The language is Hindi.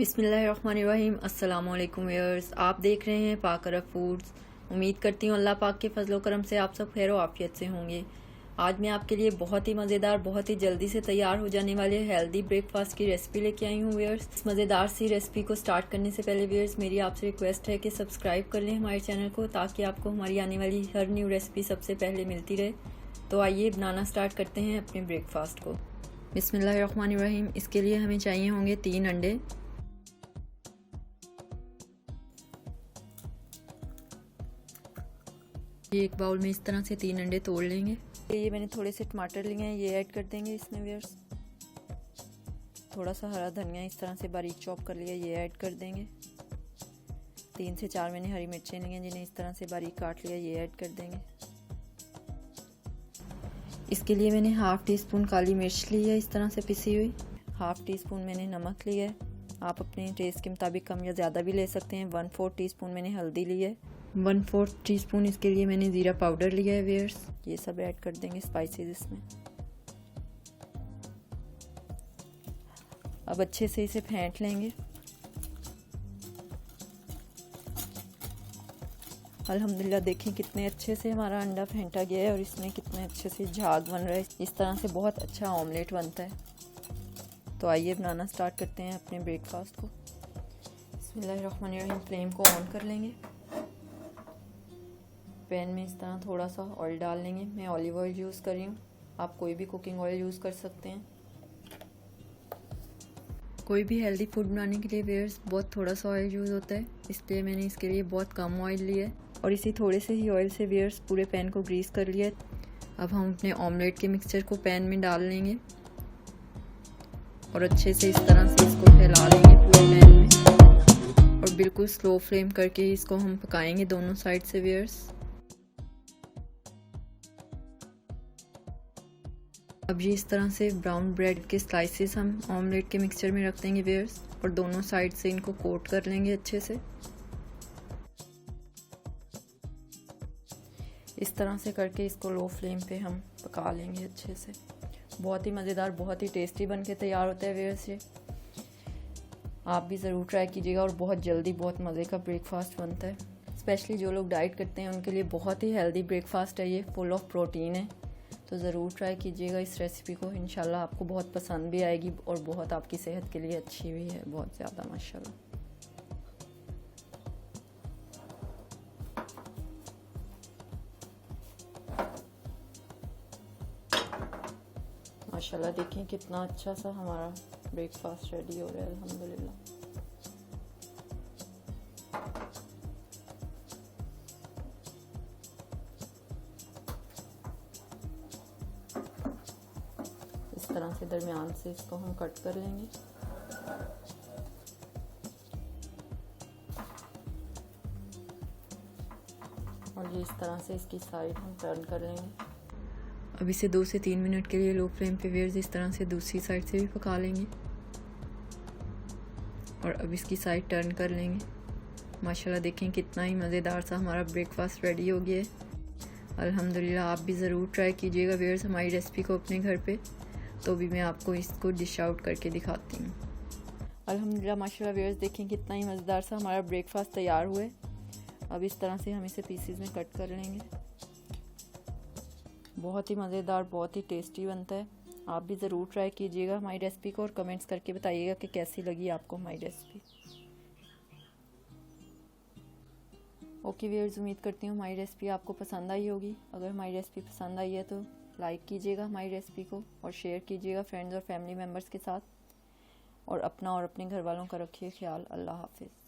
बिस्मिल्लाहिर्रहमानिर्रहीम। अस्सलामुअलैकुम व्यूअर्स, आप देख रहे हैं पाक अरब फूड्स। उम्मीद करती हूँ अल्लाह पाक के फजलो करम से आप सब खैर आफियत से होंगे। आज मैं आपके लिए बहुत ही मज़ेदार, बहुत ही जल्दी से तैयार हो जाने वाले हेल्दी ब्रेकफास्ट की रेसिपी लेके आई हूँ व्यूअर्स। इस मज़ेदार सी रेसिपी को स्टार्ट करने से पहले व्यूअर्स मेरी आपसे रिक्वेस्ट है कि सब्सक्राइब कर लें हमारे चैनल को, ताकि आपको हमारी आने वाली हर न्यू रेसिपी सबसे पहले मिलती रहे। तो आइए बनाना स्टार्ट करते हैं अपने ब्रेकफास्ट को। बिस्मिल्लाहिर्रहमानिर्रहीम। इसके लिए हमें चाहिए होंगे 3 अंडे, ये एक बाउल में इस तरह से 3 अंडे तोड़ लेंगे। ये मैंने थोड़े से टमाटर लिए हैं, ये ऐड कर देंगे इसमें व्यूअर्स। थोड़ा सा हरा धनिया इस तरह से बारीक चॉप कर लिया, ये ऐड कर देंगे। 3 से 4 मैंने हरी मिर्चें ली हैं, जिन्हें इस तरह से बारीक काट लिया, ये ऐड कर देंगे। इसके लिए मैंने हाफ टी स्पून काली मिर्च ली है इस तरह से पिसी हुई। हाफ टी स्पून मैंने नमक लिया है, आप अपने टेस्ट के मुताबिक कम या ज़्यादा भी ले सकते हैं। 1/4 टीस्पून मैंने हल्दी ली है। 1/4 टीस्पून इसके लिए मैंने ज़ीरा पाउडर लिया है व्यूअर्स। ये सब ऐड कर देंगे स्पाइसेस इसमें। अब अच्छे से इसे फेंट लेंगे। अल्हम्दुलिल्लाह देखें कितने अच्छे से हमारा अंडा फेंटा गया है और इसमें कितने अच्छे से झाग बन रहा है। इस तरह से बहुत अच्छा ऑमलेट बनता है। तो आइए बनाना स्टार्ट करते हैं अपने ब्रेकफास्ट को। बिस्मिल्लाहिर्रहमानिर्रहीम। फ्लेम को ऑन कर लेंगे। पैन में इस तरह थोड़ा सा ऑयल डाल लेंगे। मैं ऑलिव ऑयल यूज़ कर रही हूँ, आप कोई भी कुकिंग ऑयल यूज़ कर सकते हैं। कोई भी हेल्दी फूड बनाने के लिए व्यूअर्स बहुत थोड़ा सा ऑयल यूज़ होता है, इसलिए मैंने इसके लिए बहुत कम ऑयल लिया है और इसी थोड़े से ही ऑयल से व्यूअर्स पूरे पैन को ग्रीस कर लिया है। अब हम अपने ऑमलेट के मिक्सचर को पैन में डाल लेंगे और अच्छे से इस तरह से इसको फैला लेंगे पूरे पैन में और बिल्कुल स्लो फ्लेम करके इसको हम पकाएंगे दोनों साइड से व्यूअर्स। अब ये इस तरह से ब्राउन ब्रेड के स्लाइसेस हम ऑमलेट के मिक्सचर में रख देंगे व्यूअर्स और दोनों साइड से इनको कोट कर लेंगे अच्छे से। इस तरह से करके इसको लो फ्लेम पे हम पका लेंगे अच्छे से। बहुत ही मज़ेदार, बहुत ही टेस्टी बन के तैयार होता है व्यूअर्स। ये आप भी ज़रूर ट्राई कीजिएगा और बहुत जल्दी बहुत मज़े का ब्रेकफास्ट बनता है। स्पेशली जो लोग डाइट करते हैं उनके लिए बहुत ही हेल्दी ब्रेकफास्ट है ये, फुल ऑफ प्रोटीन है। तो ज़रूर ट्राई कीजिएगा इस रेसिपी को, इंशाल्लाह आपको बहुत पसंद भी आएगी और बहुत आपकी सेहत के लिए अच्छी भी है, बहुत ज़्यादा माशाल्लाह। माशाल्लाह देखें कितना अच्छा सा हमारा ब्रेकफास्ट रेडी हो रहा है अल्हम्दुलिल्लाह। इस तरह से दरमियान से इसको हम कट कर लेंगे। और ये इस तरह से इसकी साइड हम टर्न कर लेंगे। अब इसे 2 से 3 मिनट के लिए लो फ्लेम पे व्यूअर्स इस तरह से दूसरी साइड से भी पका लेंगे और अब इसकी साइड टर्न कर लेंगे। माशाल्लाह देखें कितना ही मज़ेदार सा हमारा ब्रेकफास्ट रेडी हो गया है अल्हम्दुलिल्लाह। आप भी ज़रूर ट्राई कीजिएगा व्यूअर्स हमारी रेसिपी को अपने घर पे। तो भी मैं आपको इसको डिश आउट करके दिखाती हूँ। अल्हम्दुलिल्लाह माशाल्लाह व्यूअर्स देखें कितना ही मज़ेदार सा हमारा ब्रेकफास्ट तैयार हुआ है। अब इस तरह से हम इसे पीसेस में कट कर लेंगे। बहुत ही मज़ेदार, बहुत ही टेस्टी बनता है। आप भी ज़रूर ट्राई कीजिएगा हमारी रेसिपी को और कमेंट्स करके बताइएगा कि कैसी लगी आपको हमारी रेसिपी। ओके व्यूअर्स, उम्मीद करती हूँ हमारी रेसिपी आपको पसंद आई होगी। अगर हमारी रेसिपी पसंद आई है तो लाइक कीजिएगा हमारी रेसिपी को और शेयर कीजिएगा फ्रेंड्स और फैमिली मेम्बर्स के साथ। और अपना और अपने घर वालों का रखिए ख्याल। अल्लाह हाफिज़।